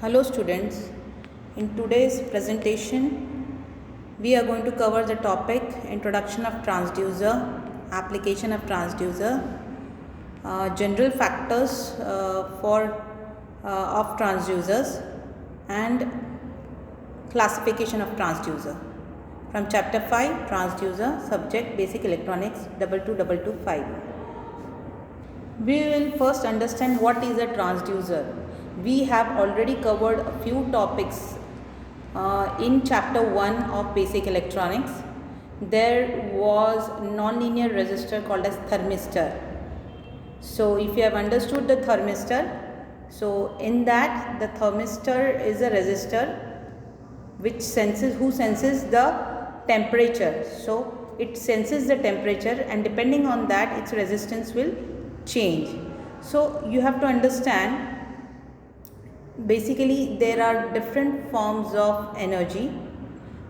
Hello students, in today's presentation we are going to cover the topic introduction of transducer, application of transducer, general factors of transducers and classification of transducer. From chapter 5 transducer, subject basic electronics 22225. We will first understand what is a transducer. We have already covered a few topics in chapter 1 of basic electronics. There was nonlinear resistor called as thermistor. So if you have understood the thermistor, so in that the thermistor is a resistor which senses the temperature. So it senses the temperature and depending on that its resistance will change. So you have to understand, basically there are different forms of energy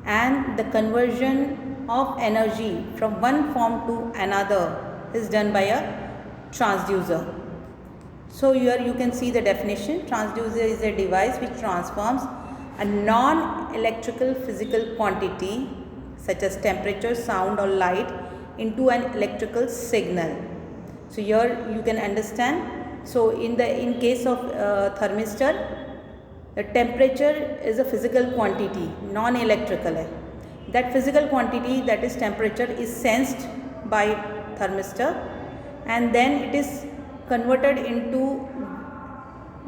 and the conversion of energy from one form to another is done by a transducer. So here you can see the definition. Transducer is a device which transforms a non-electrical physical quantity such as temperature, sound or light into an electrical signal. So here you can understand. So in case of thermistor, the temperature is a physical quantity, non-electrical. That physical quantity, that is temperature, is sensed by thermistor and then it is converted into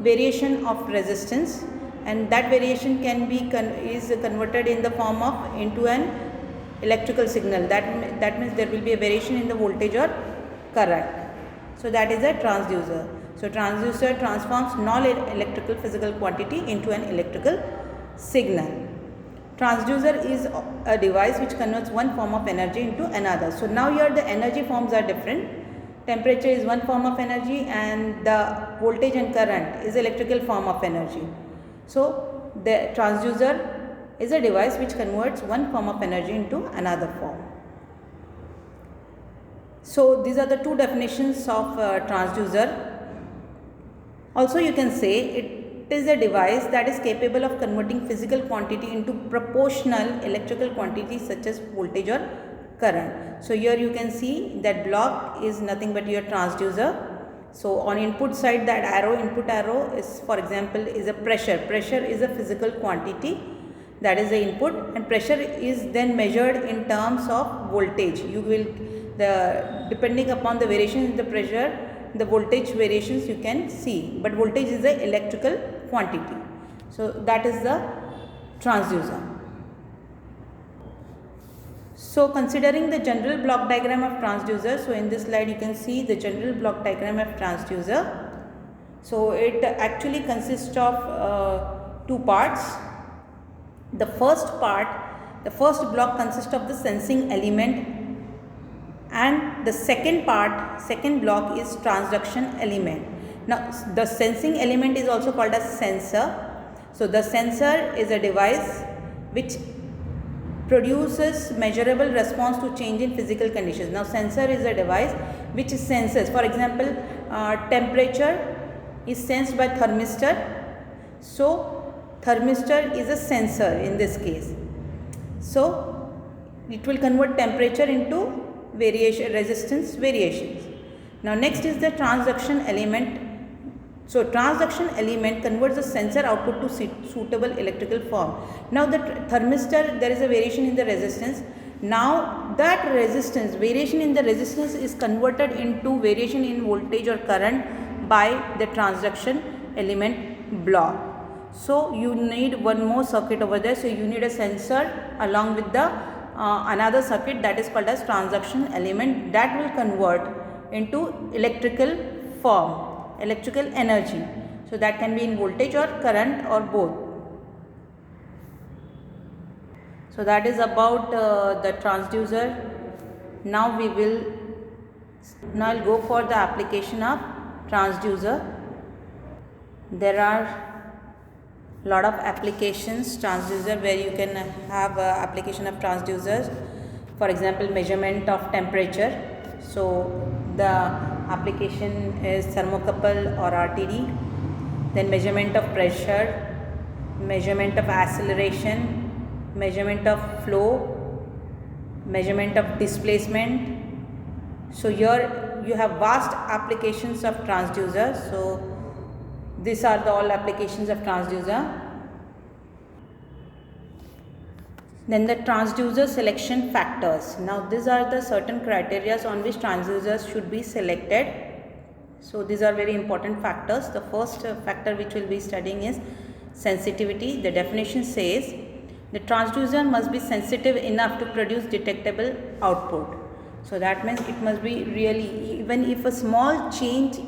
variation of resistance, and that variation can be converted in the form of into an electrical signal. That means there will be a variation in the voltage or current. So that is a transducer. So transducer transforms non-electrical physical quantity into an electrical signal. Transducer is a device which converts one form of energy into another. So now here the energy forms are different. Temperature is one form of energy and the voltage and current is electrical form of energy. So the transducer is a device which converts one form of energy into another form. So these are the two definitions of transducer. Also you can say it is a device that is capable of converting physical quantity into proportional electrical quantities such as voltage or current. So here you can see that block is nothing but your transducer. So on input side, that input arrow is, for example, is a pressure. Pressure is a physical quantity, that is the input, and pressure is then measured in terms of voltage. Depending upon the variation in the pressure, the voltage variations you can see, but voltage is the electrical quantity. So that is the transducer. So considering the general block diagram of transducer, so in this slide you can see the general block diagram of transducer. So it actually consists of two parts. The first block consists of the sensing element, and the second block is transduction element. Now the sensing element is also called as sensor. So the sensor is a device which produces measurable response to change in physical conditions. Now sensor is a device which senses, for example, temperature is sensed by thermistor. So thermistor is a sensor in this case. So it will convert temperature into resistance variations. Now next is the transduction element. So transduction element converts the sensor output to suitable electrical form. Now the thermistor, there is a variation in the resistance. Now that variation in the resistance is converted into variation in voltage or current by the transduction element block. So you need one more circuit over there. So you need a sensor along with the another circuit that is called as transduction element, that will convert into electrical form, electrical energy. So that can be in voltage or current or both. So that is about the transducer. Now I'll go for the application of transducer. There are lot of applications transducer where you can have application of transducers. For example, measurement of temperature. So the application is thermocouple or RTD. Then measurement of pressure, measurement of acceleration, measurement of flow, measurement of displacement. So here you have vast applications of transducer. So these are the all applications of transducer. Then the transducer selection factors. Now these are the certain criteria on which transducers should be selected. So these are very important factors. The first factor which we will be studying is sensitivity. The definition says the transducer must be sensitive enough to produce detectable output. So that means it must be really, even if a small change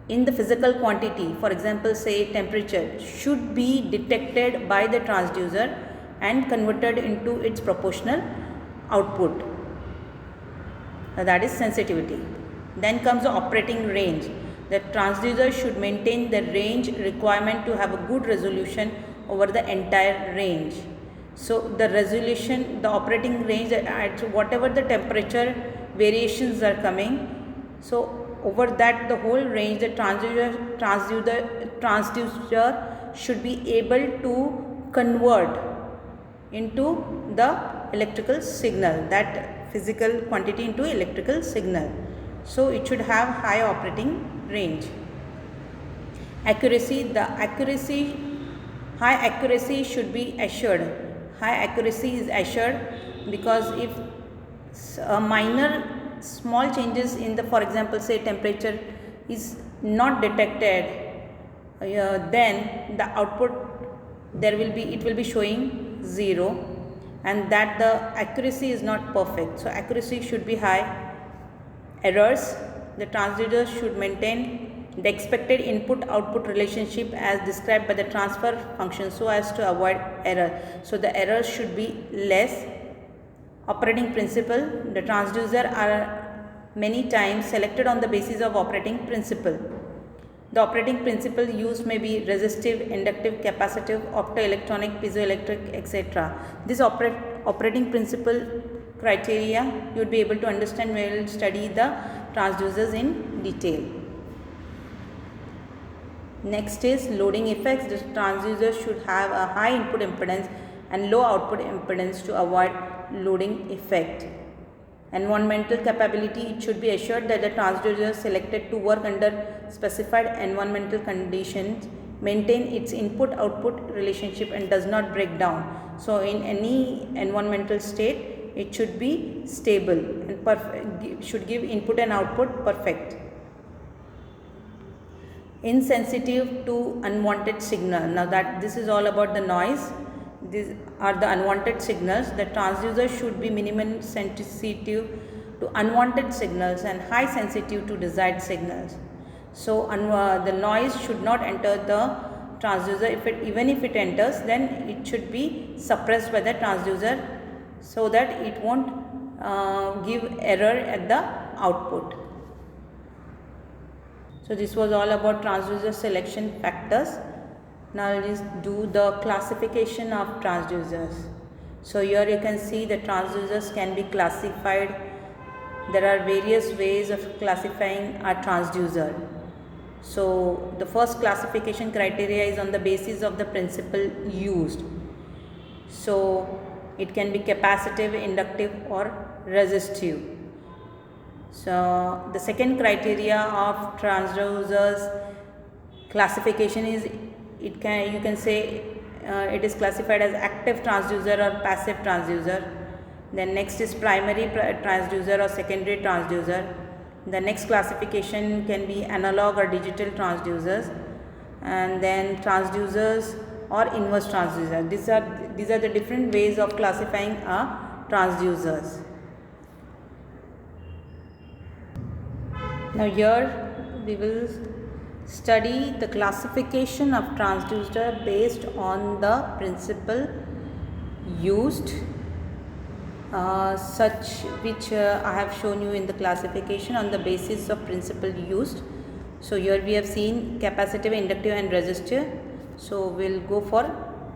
in the physical quantity, for example say temperature, should be detected by the transducer and converted into its proportional output. Now that is sensitivity. Then comes the operating range. The transducer should maintain the range requirement to have a good resolution over the entire range. So the resolution, the operating range at whatever the temperature variations are coming, so over that the whole range the transducer should be able to convert into the electrical signal, that physical quantity into electrical signal. So it should have high operating range. Accuracy, high accuracy should be assured. High accuracy is assured because if a minor small changes in the, for example say temperature is not detected, then the output it will be showing 0, and that the accuracy is not perfect. So accuracy should be high. Errors, the transducer should maintain the expected input output relationship as described by the transfer function so as to avoid error. So the errors should be less. Operating principle, the transducer are many times selected on the basis of operating principle. The operating principle used may be resistive, inductive, capacitive, optoelectronic, piezoelectric, etc. This operating principle criteria you would be able to understand when you will study the transducers in detail. Next is loading effects. The transducer should have a high input impedance and low output impedance to avoid loading effect. Environmental capability, it should be assured that the transducer selected to work under specified environmental conditions maintain its input output relationship and does not break down. So in any environmental state it should be stable and should give input and output perfect. Insensitive to unwanted signal. Now that this is all about the noise. These are the unwanted signals. The transducer should be minimum sensitive to unwanted signals and high sensitive to desired signals. So the noise should not enter the transducer. Even if it enters, then it should be suppressed by the transducer so that it won't give error at the output. So this was all about transducer selection factors. Now let's do the classification of transducers. So here you can see the transducers can be classified. There are various ways of classifying a transducer. So the first classification criteria is on the basis of the principle used. So it can be capacitive, inductive or resistive. So the second criteria of transducers classification is you can say it is classified as active transducer or passive transducer. Then next is primary transducer or secondary transducer. The next classification can be analog or digital transducers, and then transducers or inverse transducer. These are the different ways of classifying transducers. Now here we will study the classification of transducer based on the principle used, which I have shown you in the classification on the basis of principle used. So here we have seen capacitive, inductive and resistive. So we will go for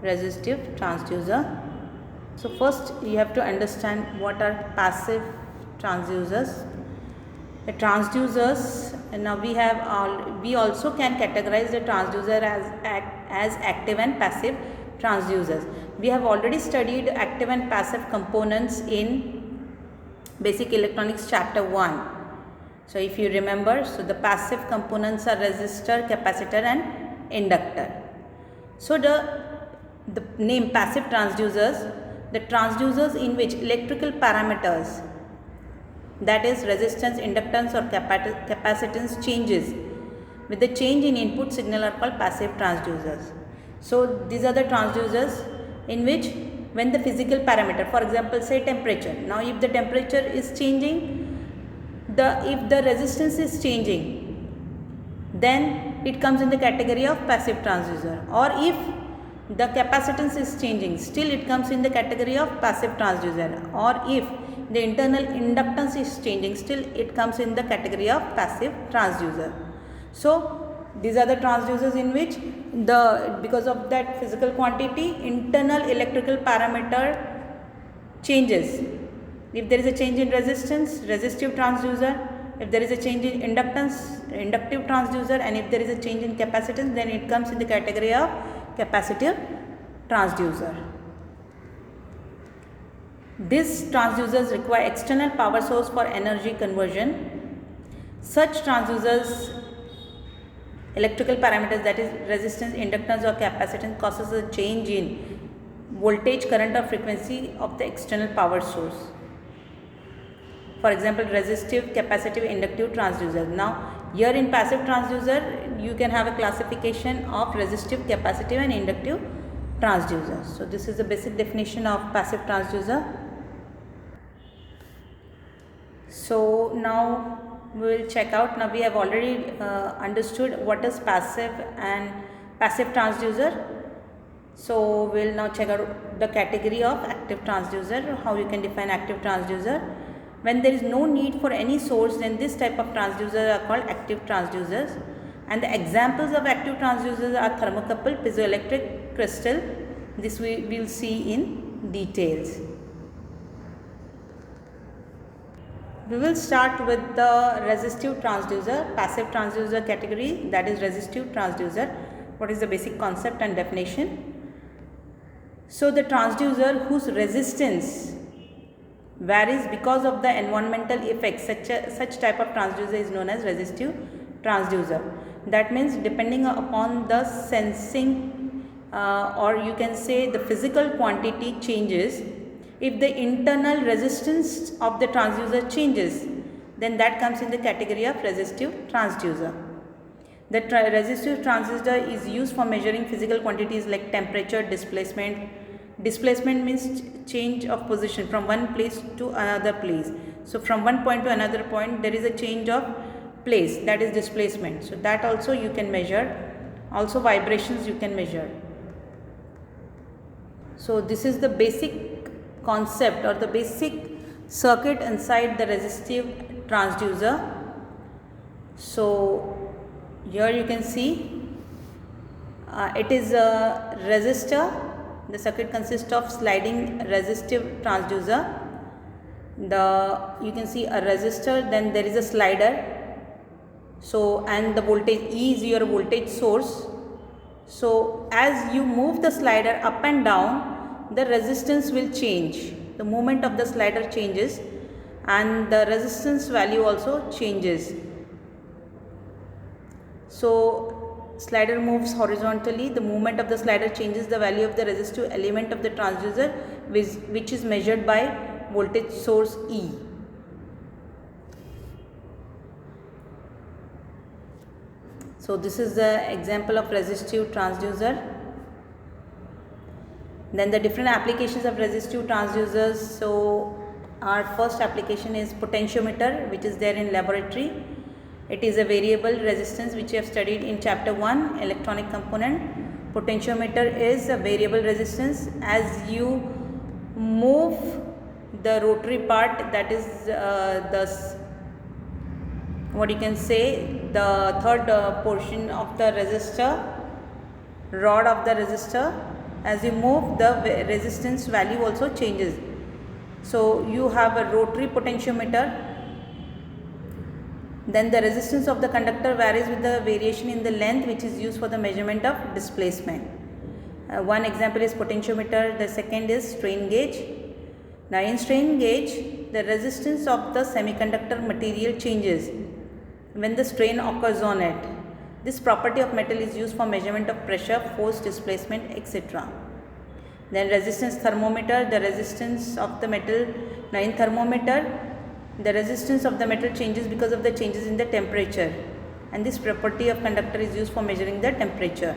resistive transducer. So first you have to understand what are passive transducers. The transducers now we also can categorize the transducer as active and passive transducers. We have already studied active and passive components in basic electronics chapter 1. So if you remember, so the passive components are resistor, capacitor and inductor. So the name passive transducers, the transducers in which electrical parameters, that is resistance, inductance or capacitance changes with the change in input signal, are called passive transducers. So these are the transducers in which when the physical parameter, for example say temperature, now if the temperature is changing, if the resistance is changing, then it comes in the category of passive transducer, or if the capacitance is changing, still it comes in the category of passive transducer, or if the internal inductance is changing, still it comes in the category of passive transducer. So these are the transducers in which because of that physical quantity, internal electrical parameter changes. If there is a change in resistance, resistive transducer. If there is a change in inductance, inductive transducer. And if there is a change in capacitance, then it comes in the category of capacitive transducer. These transducers require external power source for energy conversion. Such transducers, electrical parameters, that is resistance, inductance or capacitance, causes a change in voltage, current or frequency of the external power source. For example, resistive, capacitive, inductive transducer. Now here in passive transducer, you can have a classification of resistive, capacitive and inductive transducer. So this is the basic definition of passive transducer. So now we will check out. Now we have already understood what is passive and passive transducer. So we will now check out the category of active transducer, how you can define active transducer. When there is no need for any source, then this type of transducers are called active transducers. And the examples of active transducers are thermocouple, piezoelectric crystal. This we will see in details. We will start with the resistive transducer, passive transducer category, that is resistive transducer. What is the basic concept and definition? So the transducer whose resistance varies because of the environmental effects, such type of transducer is known as resistive transducer. That means depending upon the sensing or you can say the physical quantity changes, if the internal resistance of the transducer changes, then that comes in the category of resistive transducer. The resistive transducer is used for measuring physical quantities like temperature, displacement. Displacement means change of position from one place to another place. So from one point to another point there is a change of place, that is displacement. So that also you can measure. Also vibrations you can measure. So this is the basic concept or the basic circuit inside the resistive transducer. So here you can see it is a resistor. The circuit consists of sliding resistive transducer. You can see a resistor, then there is a slider. So and the voltage E is your voltage source. So as you move the slider up and down, the resistance will change. The movement of the slider changes and the resistance value also changes. So slider moves horizontally, the movement of the slider changes the value of the resistive element of the transducer, which is measured by voltage source E. So this is the example of resistive transducer. Then the different applications of resistive transducers. So our first application is potentiometer, which is there in laboratory. It is a variable resistance which we have studied in chapter 1, electronic component. Potentiometer is a variable resistance. As you move the rotary part, that is what you can say, the third portion of the resistor, rod of the resistor, as you move the resistance value also changes. So you have a rotary potentiometer. Then the resistance of the conductor varies with the variation in the length which is used for the measurement of displacement. One example is potentiometer, the second is strain gauge. Now in strain gauge, the resistance of the semiconductor material changes when the strain occurs on it. This property of metal is used for measurement of pressure, force, displacement, etc. Then resistance thermometer, the resistance of the metal. Now in thermometer, the resistance of the metal changes because of the changes in the temperature, and this property of conductor is used for measuring the temperature.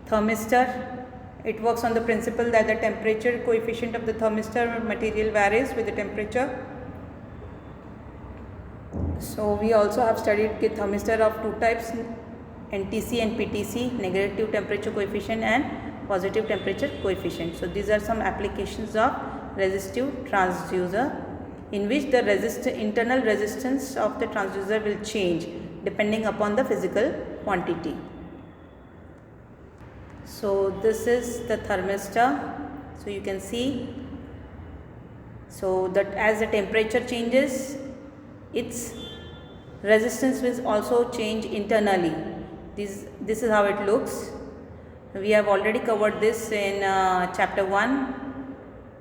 Thermistor, it works on the principle that the temperature coefficient of the thermistor material varies with the temperature. So we also have studied the thermistor of two types, NTC and PTC, negative temperature coefficient and positive temperature coefficient. So these are some applications of resistive transducer, in which the internal resistance of the transducer will change depending upon the physical quantity. So this is the thermistor. So you can see, so that as the temperature changes, its resistance will also change internally. This is how it looks. We have already covered this in chapter 1.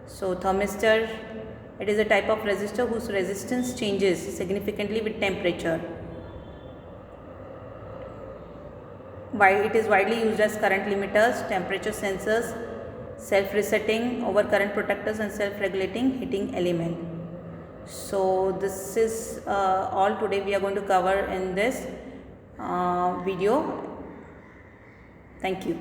So thermistor, it is a type of resistor whose resistance changes significantly with temperature. It is widely used as current limiters, temperature sensors, self-resetting, overcurrent protectors and self-regulating heating element. So this is all today we are going to cover in this video. Thank you.